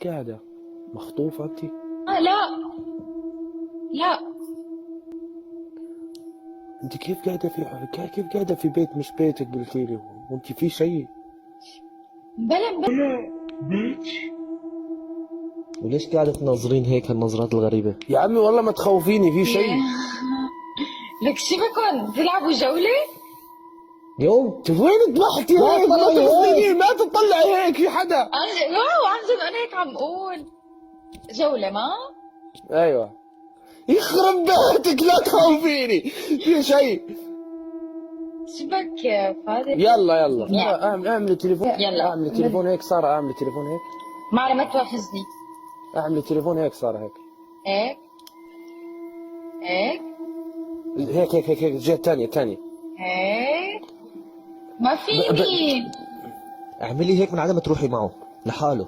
قاعدة مخطوفة انت؟ لا لا. انت كيف قاعدة كيف قاعدة في بيت مش بيتك قلتي لي؟ وانت في شيء؟ بلا وليش قاعدة تنظرين هيك هالنظرات الغريبة؟ يا عمي والله ما تخوفيني في شيء. لك شو بكون تلعبوا جولة؟ يوم انت وين طلعتي لا هيك؟ ما تطلعي تفضلي ما تطلعي هيك في حدا. واو عن جد انا هيك عم اقول جولة ما؟ ايوه يخرب بيتك لا تخوفيني في شيء. شو بك يا فادي؟ يلا يلا نعم. اعملي تليفون. يلا. اعملي تليفون هيك سارة، اعملي تليفون هيك. معلم ما تواخذني. اعملي تليفون هيك سارة هيك. هيك هيك هيك هيك هيك الجهة الثانية. هيك ما فيني. اعملي هيك من عدم تروحي معه لحاله.